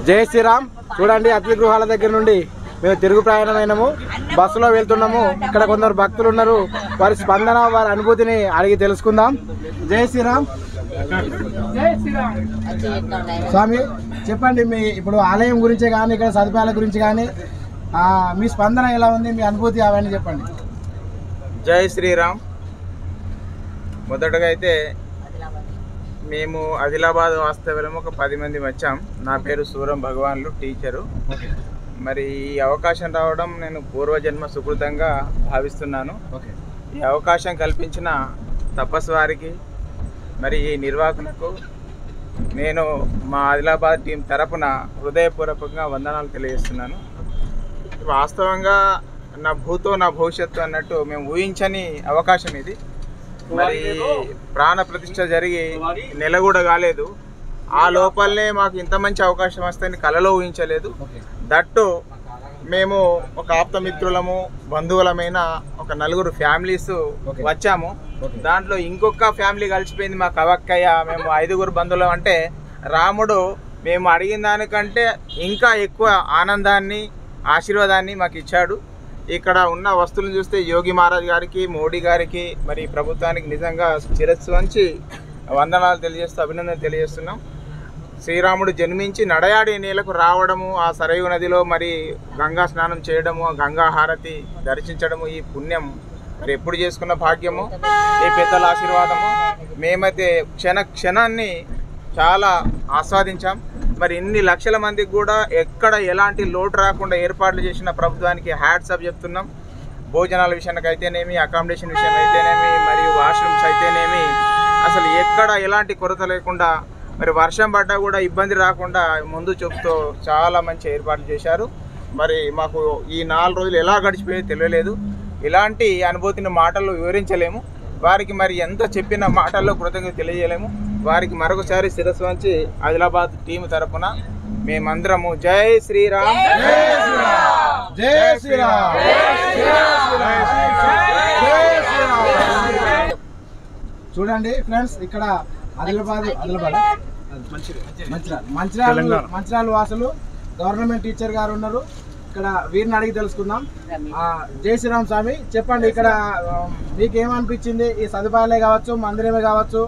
జై శ్రీరామ్. చూడండి, అతిథి గృహాల దగ్గర నుండి మేము తిరుగు ప్రయాణమైనాము, బస్సులో వెళ్తున్నాము. ఇక్కడ కొందరు భక్తులు ఉన్నారు, వారి స్పందన, వారి అనుభూతిని అడిగి తెలుసుకుందాం. జై శ్రీరామ్. జై శ్రీరామ్. స్వామి చెప్పండి, మీ ఇప్పుడు ఆలయం గురించే కానీ ఇక్కడ సదుపాయాల గురించి కానీ మీ స్పందన ఎలా ఉంది, మీ అనుభూతి అవన్నీ చెప్పండి. జై శ్రీరామ్. మొదటగా అయితే మేము ఆదిలాబాద్ వాస్తవ్యం ఒక 10 మంది వచ్చాం. నా పేరు సూరం భగవాన్లు, టీచరు. మరి ఈ అవకాశం రావడం నేను పూర్వజన్మ సుకృతంగా భావిస్తున్నాను. ఈ అవకాశం కల్పించిన తపస్సు వారికి, మరి ఈ నిర్వాహకులకు నేను మా ఆదిలాబాద్ టీం తరపున హృదయపూర్వకంగా వందనాలు తెలియజేస్తున్నాను. వాస్తవంగా నా భూతో నా భవిష్యత్తు అన్నట్టు మేము ఊహించని అవకాశం ఇది. మరి ప్రాణ ప్రతిష్ఠ జరిగి నెల కూడా కాలేదు, ఆ లోపలనే మాకు ఇంత మంచి అవకాశం వస్తుందని కలలో ఊహించలేదు. దట్టు మేము ఒక ఆప్తమిత్రులము, బంధువులమైన ఒక 4 ఫ్యామిలీస్ వచ్చాము. దాంట్లో ఇంకొక ఫ్యామిలీ కలిసిపోయింది, మా కవక్కయ్య. మేము 5 బంధువులం. అంటే రాముడు మేము అడిగిన దానికంటే ఇంకా ఎక్కువ ఆనందాన్ని, ఆశీర్వాదాన్ని మాకు ఇచ్చాడు. ఇక్కడ ఉన్న వస్తువులను చూస్తే యోగి మహారాజ్ గారికి, మోడీ గారికి, మరి ప్రభుత్వానికి నిజంగా శిరస్సు వంచి వందనాలు తెలియజేస్తూ అభినందనలు తెలియజేస్తున్నాం. శ్రీరాముడు జన్మించి నడయాడి నేలకు రావడము, ఆ సరయూ నదిలో మరి గంగా స్నానం చేయడము, గంగా హారతి దర్శించడము, ఈ పుణ్యం మరి ఎప్పుడు చేసుకున్న భాగ్యము, ఈ పెద్దల ఆశీర్వాదము. మేమైతే క్షణాన్ని చాలా ఆస్వాదించాం. మరి ఇన్ని లక్షల మందికి కూడా ఎక్కడ ఎలాంటి లోటు రాకుండా ఏర్పాట్లు చేసిన ప్రభుత్వానికి హ్యాట్స్ ఆఫ్ చెప్తున్నాం. భోజనాల విషయానికి అయితేనేమి, అకామిడేషన్ విషయం అయితేనేమి, మరియు వాష్రూమ్స్ అయితేనేమి, అసలు ఎక్కడ ఎలాంటి కొరత లేకుండా, మరి వర్షం పడ్డా కూడా ఇబ్బంది రాకుండా ముందు చూపుతో చాలా మంచి ఏర్పాట్లు చేశారు. మరి మాకు ఈ 4 రోజులు ఎలా గడిచిపోయో తెలియలేదు. ఇలాంటి అనుభూతిని మాటల్లో వివరించలేము. వారికి మరి ఎంత చెప్పిన మాటల్లో కృతజ్ఞత తెలియజేయలేము. వారికి మరొకసారి శిరస్సు వంచి ఆదిలాబాద్ టీం తరపున మేమందరము జై శ్రీరామ్. జై శ్రీరామ్. చూడండి ఫ్రెండ్స్, ఇక్కడ మంచిర్యాల వాసులు గవర్నమెంట్ టీచర్ గారు ఉన్నారు. ఇక్కడ వీరిని అడిగి తెలుసుకుందాం. జై శ్రీరామ్ స్వామి, చెప్పండి, ఇక్కడ మీకేమనిపించింది? ఈ సదుపాయాలే కావచ్చు, మందిరమే కావచ్చు,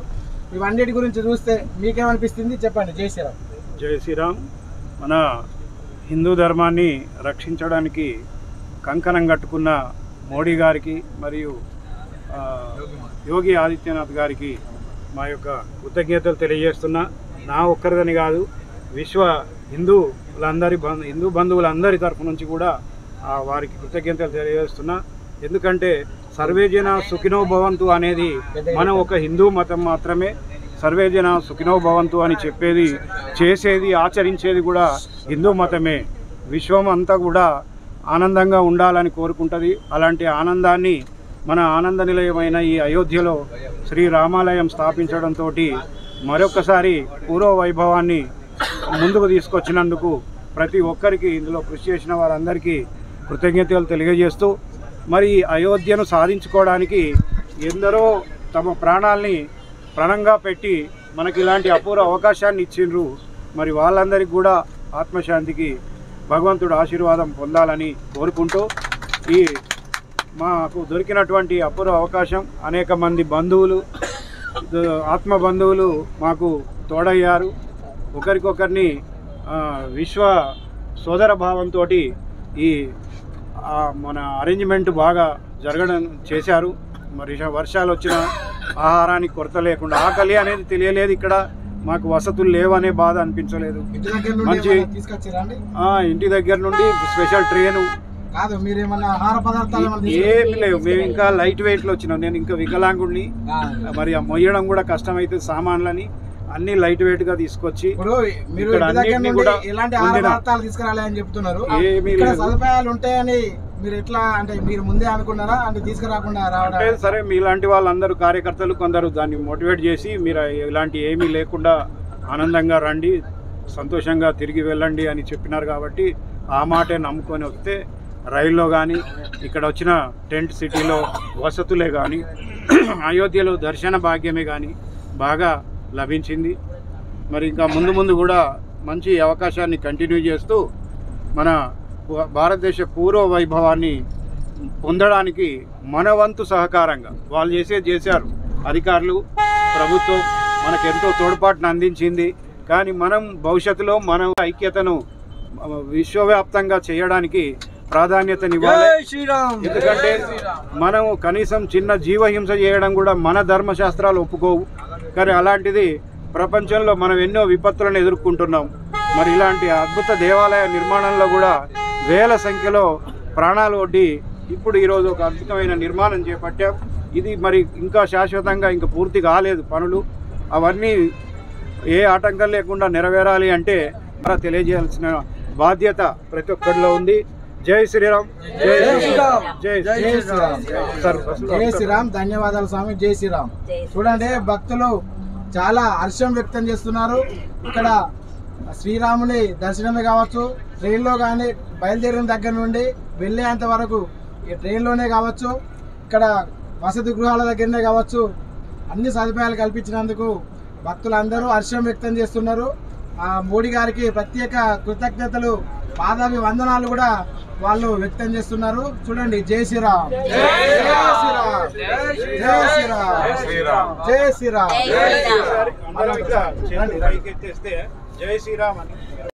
ఇవన్నిటి గురించి చూస్తే మీకేమనిపిస్తుంది చెప్పండి. జై శ్రీరామ్. జై శ్రీరామ్. మన హిందూ ధర్మాన్ని రక్షించడానికి కంకణం కట్టుకున్న మోడీ గారికి మరియు యోగి ఆదిత్యనాథ్ గారికి మా యొక్క కృతజ్ఞతలు తెలియజేస్తున్నా. నా ఒక్కరిదని కాదు, విశ్వ హిందూ బంధువులందరి తరఫు నుంచి కూడా వారికి కృతజ్ఞతలు తెలియజేస్తున్నా. ఎందుకంటే సర్వేజన సుఖినో భవంతు అనేది మనం ఒక హిందూ మతం మాత్రమే. సర్వేజన సుఖినో భవంతు అని చెప్పేది, చేసేది, ఆచరించేది కూడా హిందూ మతమే. విశ్వం అంతా కూడా ఆనందంగా ఉండాలని కోరుకుంటుంది. అలాంటి ఆనందాన్ని మన ఆనంద నిలయమైన ఈ అయోధ్యలో శ్రీరామాలయం స్థాపించడంతో మరొకసారి పూర్వ వైభవాన్ని ముందుకు తీసుకొచ్చినందుకు ప్రతి ఒక్కరికి, ఇందులో కృషి చేసిన వారందరికీ కృతజ్ఞతలు తెలియజేస్తూ, మరి అయోధ్యను సాధించుకోవడానికి ఎందరో తమ ప్రాణాల్ని ప్రణంగా పెట్టి మనకి ఇలాంటి అపూర్వ అవకాశాన్ని ఇచ్చిండ్రు. మరి వాళ్ళందరికీ కూడా ఆత్మశాంతికి భగవంతుడు ఆశీర్వాదం పొందాలని కోరుకుంటూ, ఈ మాకు దొరికినటువంటి అపూర్వ అవకాశం అనేక మంది బంధువులు, ఆత్మ బంధువులు మాకు తోడయ్యారు. ఒకరికొకరిని విశ్వ సోదర భావంతో ఈ మన అరేంజ్మెంట్ బాగా జరగడం చేశారు. మరి వర్షాలు వచ్చిన ఆహారానికి కొరత లేకుండా, ఆకలి అనేది తెలియలేదు. ఇక్కడ మాకు వసతులు లేవనే బాధ అనిపించలేదు. మంచి ఇంటి దగ్గర నుండి స్పెషల్ ట్రైను ఏమి లేవు. మేము ఇంకా లైట్ వెయిట్లో వచ్చినాం. నేను ఇంకా వికలాంగుడిని, మరి మొయ్యడం కూడా కష్టమైతే సామాన్లని అన్ని లైట్ వెయిట్ గా తీసుకొచ్చి సదుపాయాలు ఉంటాయని మీరు ఎట్లా అంటే మీరు ముందే అనుకున్నారా అంటే తీసుకురాకుండా రావడం? సరే, మీలాంటి వాళ్ళందరూ కార్యకర్తలు కొందరు దాన్ని మోటివేట్ చేసి మీరు ఇలాంటి ఏమీ లేకుండా ఆనందంగా రండి, సంతోషంగా తిరిగి వెళ్ళండి అని చెప్పినారు. కాబట్టి ఆ మాటే నమ్ముకొని వస్తే రైల్లో కానీ ఇక్కడ వచ్చిన టెంట్ సిటీలో వసతులే కానీ అయోధ్యలో దర్శన భాగ్యమే కానీ బాగా లభించింది. మరి ఇంకా ముందు ముందు కూడా మంచి అవకాశాన్ని కంటిన్యూ చేస్తూ మన భారతదేశ పూర్వ వైభవాన్ని పొందడానికి మన వంతు సహకారంగా వాళ్ళు చేశారు. అధికారులు, ప్రభుత్వం మనకెంతో తోడ్పాటును అందించింది. కానీ మనం భవిష్యత్తులో మన ఐక్యతను విశ్వవ్యాప్తంగా చేయడానికి ప్రాధాన్యతనివ్వాలి. ఎందుకంటే మనం కనీసం చిన్న జీవహింస చేయడం కూడా మన ధర్మశాస్త్రాలు ఒప్పుకోవు. కానీ అలాంటిది ప్రపంచంలో మనం ఎన్నో విపత్తులను ఎదుర్కొంటున్నాం. మరి ఇలాంటి అద్భుత దేవాలయ నిర్మాణంలో కూడా వేల సంఖ్యలో ప్రాణాలు ఒడ్డి ఇప్పుడు ఈరోజు ఒక అద్భుతమైన నిర్మాణం చేపట్టాం. ఇది మరి ఇంకా శాశ్వతంగా ఇంకా పూర్తి కాలేదు పనులు. అవన్నీ ఏ ఆటంకం లేకుండా నెరవేరాలి అంటే తెలియజేయాల్సిన బాధ్యత ప్రతి ఒక్కరిలో ఉంది. జై శ్రీరామ్, జై శ్రీరామ్, జై శ్రీరామ్. జై శ్రీరామ్. ధన్యవాదాలు స్వామి. జై శ్రీరామ్. చూడండి, భక్తులు చాలా హర్షం వ్యక్తం చేస్తున్నారు. ఇక్కడ శ్రీరాముని దర్శనమే కావచ్చు, ట్రైన్లో కానీ బయలుదేరిన దగ్గర నుండి వెళ్ళేంత వరకు ఈ ట్రైన్లోనే కావచ్చు, ఇక్కడ వసతి గృహాల దగ్గరనే కావచ్చు, అన్ని సదుపాయాలు కల్పించినందుకు భక్తులందరూ హర్షం వ్యక్తం చేస్తున్నారు. మోడీ గారికి ప్రత్యేక కృతజ్ఞతలు, పాదాభి వందనాలు కూడా వాళ్ళు వ్యక్తం చేస్తున్నారు. చూడండి, జై శ్రీరామ్, జై శ్రీరామ్, జై శ్రీరామ్, జై శ్రీరామ్. జై శ్రీరామ్ అని